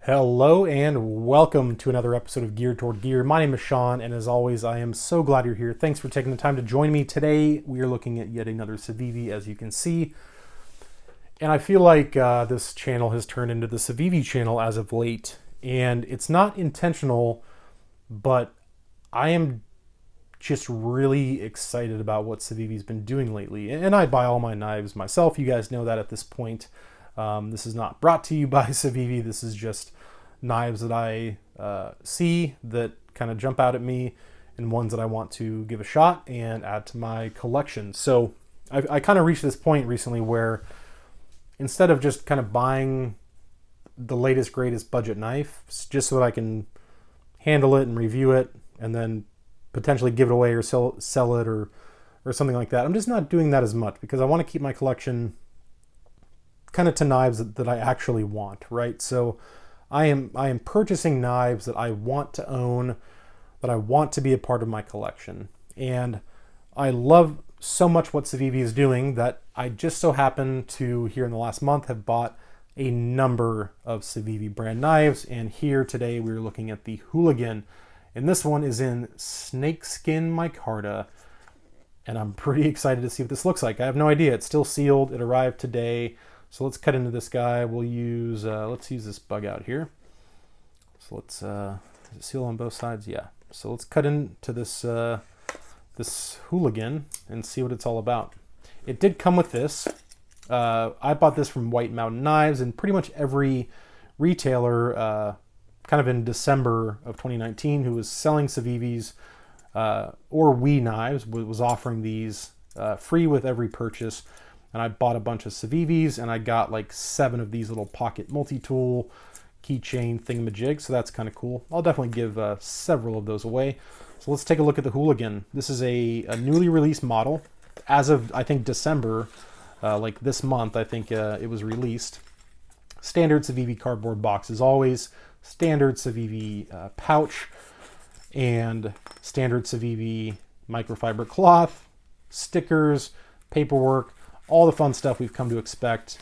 Hello and welcome to another episode of Geared Toward Gear. My name is Sean, and as always, I am so glad you're here. Thanks for taking the time to join me. Today, we are looking at yet another Civivi, as you can see. And I feel like this channel has turned into the Civivi channel as of late. And it's not intentional, but I am just really excited about what Civivi's been doing lately. And I buy all my knives myself. You guys know that at this point. This is not brought to you by Civivi. This is just knives that I see that kind of jump out at me and ones that I want to give a shot and add to my collection. So I kind of reached this point recently where instead of just kind of buying the latest, greatest budget knife, just so that I can handle it and review it and then potentially give it away or sell it or something like that, I'm just not doing that as much because I want to keep my collection kind of to knives that I actually want, right? So I am purchasing knives that I want to own, that I want to be a part of my collection. And I love so much what Civivi is doing that I just so happen to, here in the last month, have bought a number of Civivi brand knives. And here today we're looking at the Hooligan. And this one is in Snakeskin Micarta. And I'm pretty excited to see what this looks like. I have no idea. It's still sealed. It arrived today. So let's cut into this guy. We'll use, let's use this bug out here. So let's, is it sealed on both sides? Yeah. So let's cut into this, this Hooligan and see what it's all about. It did come with this. I bought this from White Mountain Knives, and pretty much every retailer, kind of in December of 2019, who was selling Civivis or WE knives was offering these free with every purchase. And I bought a bunch of Civivis, and I got like 7 of these little pocket multi-tool keychain thingamajigs, so that's kind of cool. I'll definitely give several of those away. So let's take a look at the Hooligan. This is a newly released model. As of, I think, December, like this month, I think it was released. Standard Civivi cardboard box as always, standard Civivi pouch, and standard Civivi microfiber cloth, stickers, paperwork, all the fun stuff we've come to expect,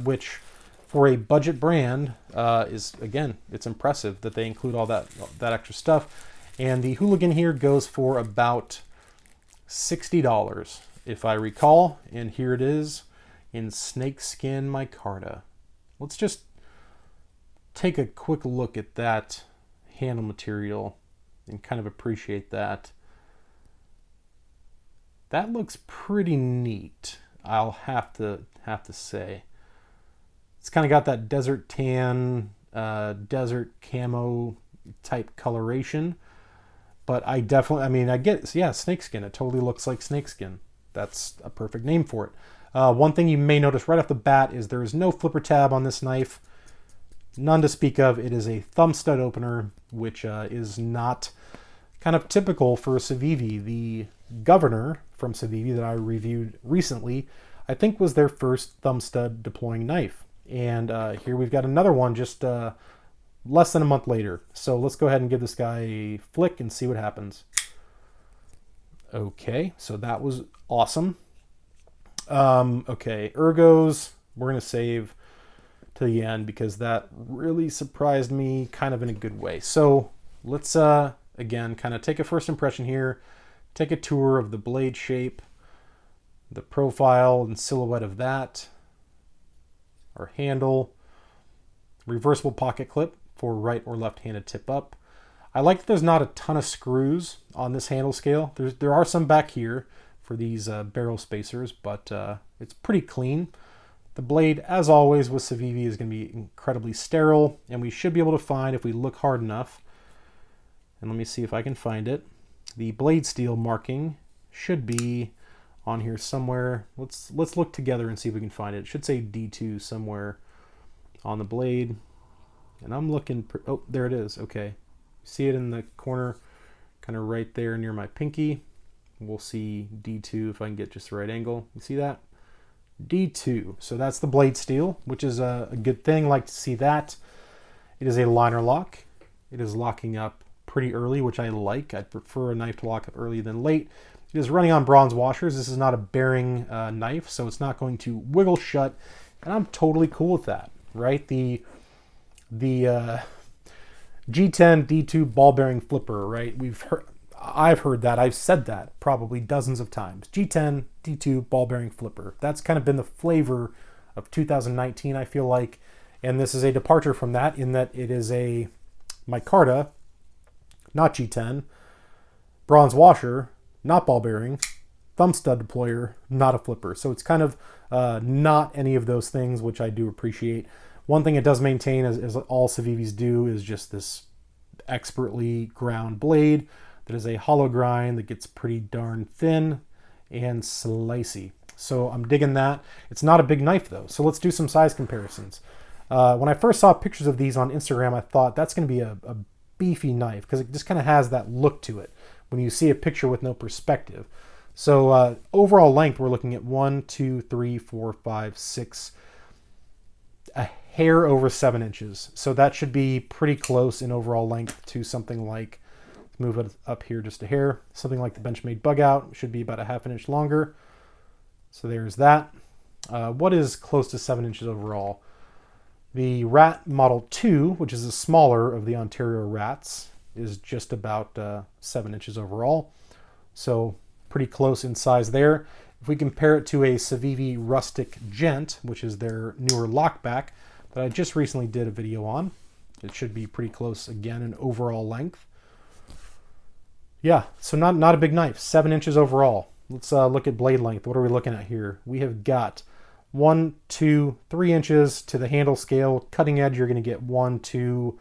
which for a budget brand is, again, it's impressive that they include all that extra stuff. And the Hooligan here goes for about $60, if I recall. And here it is in Snakeskin Micarta. Let's just take a quick look at that handle material and kind of appreciate that. That looks pretty neat, I'll have to say. It's kind of got that desert tan, desert camo type coloration. But I get, yeah, snakeskin. It totally looks like snakeskin. That's a perfect name for it. One thing you may notice right off the bat is there is no flipper tab on this knife. None to speak of. It is a thumb stud opener, which is not kind of typical for Civivi. The Governor from Civivi that I reviewed recently, I think was their first thumb stud deploying knife. And here we've got another one just less than a month later. So let's go ahead and give this guy a flick and see what happens. Okay, so that was awesome. Okay, ergos, we're going to save to the end because that really surprised me kind of in a good way. So let's, again, kind of take a first impression here. Take a tour of the blade shape, the profile and silhouette of that, our handle, reversible pocket clip for right or left-handed tip up. I like that there's not a ton of screws on this handle scale. There are some back here for these barrel spacers, but it's pretty clean. The blade, as always with Civivi, is going to be incredibly sterile, and we should be able to find, if we look hard enough, and let me see if I can find it, the blade steel marking should be on here somewhere. Let's look together and see if we can find it. It should say D2 somewhere on the blade. And I'm looking, oh, there it is. Okay. See it in the corner, kind of right there near my pinky. We'll see D2 if I can get just the right angle. You see that? D2. So that's the blade steel, which is a good thing. Like to see that. It is a liner lock. It is locking up pretty early, which I like. I'd prefer a knife to lock up early than late. It is running on bronze washers. This is not a bearing knife, so it's not going to wiggle shut, and I'm totally cool with that, right? The The G10 D2 ball bearing flipper, right? I've heard that. I've said that probably dozens of times. G10 D2 ball bearing flipper. That's kind of been the flavor of 2019, I feel like. And this is a departure from that in that it is a micarta, not G10, bronze washer, not ball bearing, thumb stud deployer, not a flipper. So it's kind of not any of those things, which I do appreciate. One thing it does maintain, as all Civivis do, is just this expertly ground blade that is a hollow grind that gets pretty darn thin and slicey. So I'm digging that. It's not a big knife though. So let's do some size comparisons. When I first saw pictures of these on Instagram, I thought that's going to be a beefy knife because it just kind of has that look to it when you see a picture with no perspective. So overall length, we're looking at 1, 2, 3, 4, 5, 6, a hair over 7 inches. So that should be pretty close in overall length to something like, let's move it up here just a hair, something like the Benchmade Bug Out should be about a ½ inch longer. So there's that. What is close to 7 inches overall? The Rat Model 2, which is the smaller of the Ontario Rats, is just about 7 inches overall. So pretty close in size there. If we compare it to a Civivi Rustic Gent, which is their newer lockback that I just recently did a video on, it should be pretty close again in overall length. Yeah, so not a big knife, 7 inches overall. Let's look at blade length. What are we looking at here? We have got 1, 2, 3 inches to the handle scale. Cutting edge, you're going to get 1, 2,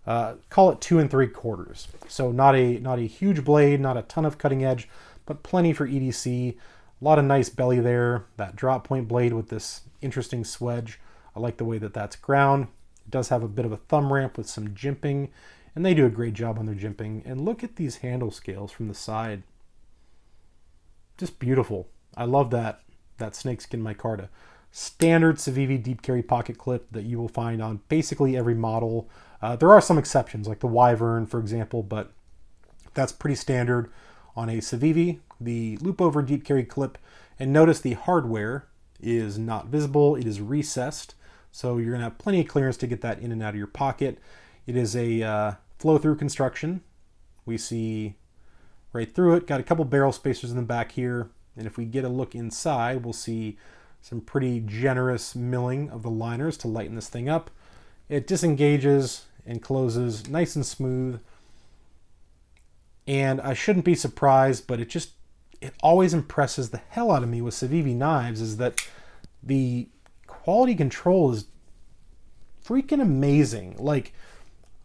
call it 2 3/4. So not a huge blade, not a ton of cutting edge, but plenty for EDC. A lot of nice belly there. That drop point blade with this interesting swedge. I like the way that that's ground. It does have a bit of a thumb ramp with some jimping, and they do a great job on their jimping. And look at these handle scales from the side. Just beautiful. I love that Snakeskin Micarta. Standard Civivi deep carry pocket clip that you will find on basically every model. There are some exceptions, like the Wyvern, for example, but that's pretty standard on a Civivi. The loop over deep carry clip, and notice the hardware is not visible. It is recessed, so you're going to have plenty of clearance to get that in and out of your pocket. It is a flow-through construction. We see right through it. Got a couple barrel spacers in the back here. And if we get a look inside, we'll see some pretty generous milling of the liners to lighten this thing up. It disengages and closes nice and smooth. And I shouldn't be surprised, but it always impresses the hell out of me with Civivi knives is that the quality control is freaking amazing. Like,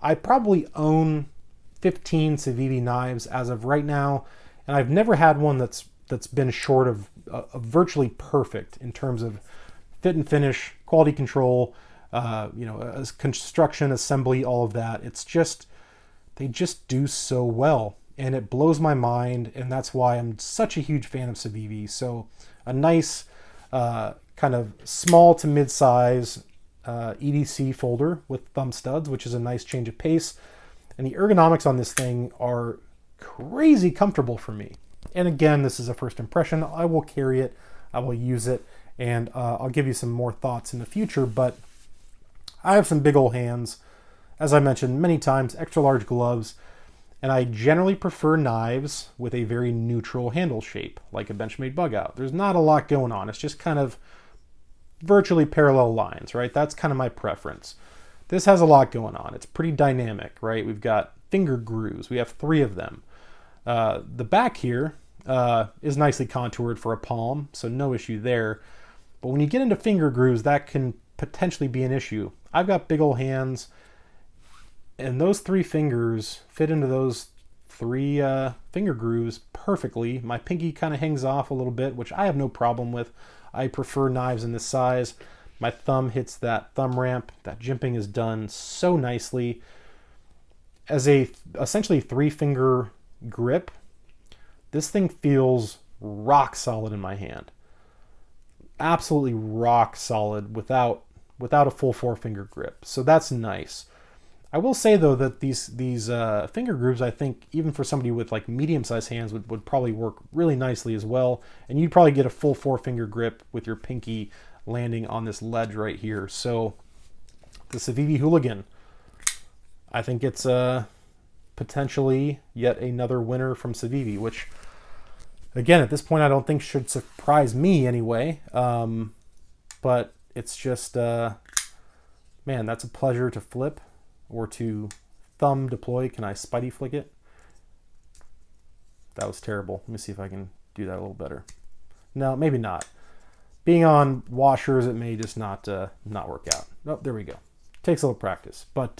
I probably own 15 Civivi knives as of right now, and I've never had one that's been short of virtually perfect in terms of fit and finish, quality control, construction, assembly, all of that. It's just, they just do so well, and it blows my mind, and that's why I'm such a huge fan of Civivi. So a nice kind of small to mid-size EDC folder with thumb studs, which is a nice change of pace. And the ergonomics on this thing are crazy comfortable for me. And again, this is a first impression. I will carry it, I will use it, and I'll give you some more thoughts in the future, but I have some big old hands. As I mentioned many times, extra large gloves, and I generally prefer knives with a very neutral handle shape, like a Benchmade Bug Out. There's not a lot going on. It's just kind of virtually parallel lines, right? That's kind of my preference. This has a lot going on. It's pretty dynamic, right? We've got finger grooves. We have 3 of them. The back here is nicely contoured for a palm, so no issue there. But when you get into finger grooves, that can potentially be an issue. I've got big old hands, and those 3 fingers fit into those 3 finger grooves perfectly. My pinky kind of hangs off a little bit, which I have no problem with. I prefer knives in this size. My thumb hits that thumb ramp. That jimping is done so nicely. As a essentially 3-finger grip, this thing feels rock solid in my hand. Absolutely rock solid without a full 4-finger grip. So that's nice. I will say though that these finger grooves, I think even for somebody with like medium-sized hands would probably work really nicely as well. And you'd probably get a full 4-finger grip with your pinky landing on this ledge right here. So the Civivi Hooligan, I think it's potentially yet another winner from Civivi, which, again, at this point, I don't think should surprise me anyway. But it's just, man, that's a pleasure to flip or to thumb deploy. Can I Spidey flick it? That was terrible. Let me see if I can do that a little better. No, maybe not. Being on washers, it may just not work out. Oh, there we go. Takes a little practice. But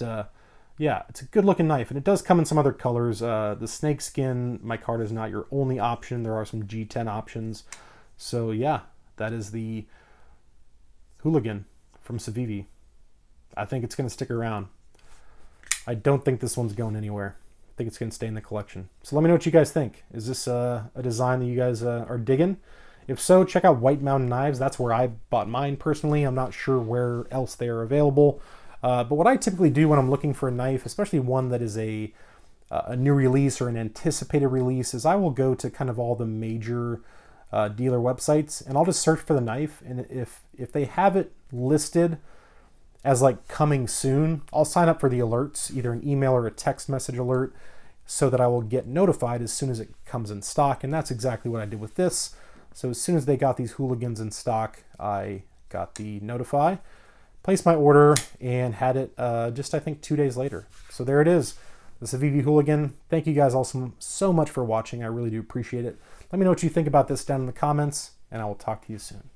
yeah, it's a good looking knife. And it does come in some other colors. The Snakeskin Micarta is not your only option. There are some G10 options. So yeah, that is the Hooligan from Civivi. I think it's going to stick around. I don't think this one's going anywhere. I think it's going to stay in the collection. So let me know what you guys think. Is this a design that you guys are digging? If so, check out White Mountain Knives. That's where I bought mine personally. I'm not sure where else they are available. But what I typically do when I'm looking for a knife, especially one that is a new release or an anticipated release, is I will go to kind of all the major dealer websites and I'll just search for the knife. And if they have it listed as like coming soon, I'll sign up for the alerts, either an email or a text message alert, so that I will get notified as soon as it comes in stock. And that's exactly what I did with this. So as soon as they got these Hooligans in stock, I got the notify, placed my order, and had it just, I think, 2 days later. So there it is, the Civivi Hooligan. Thank you guys all so much for watching. I really do appreciate it. Let me know what you think about this down in the comments, and I will talk to you soon.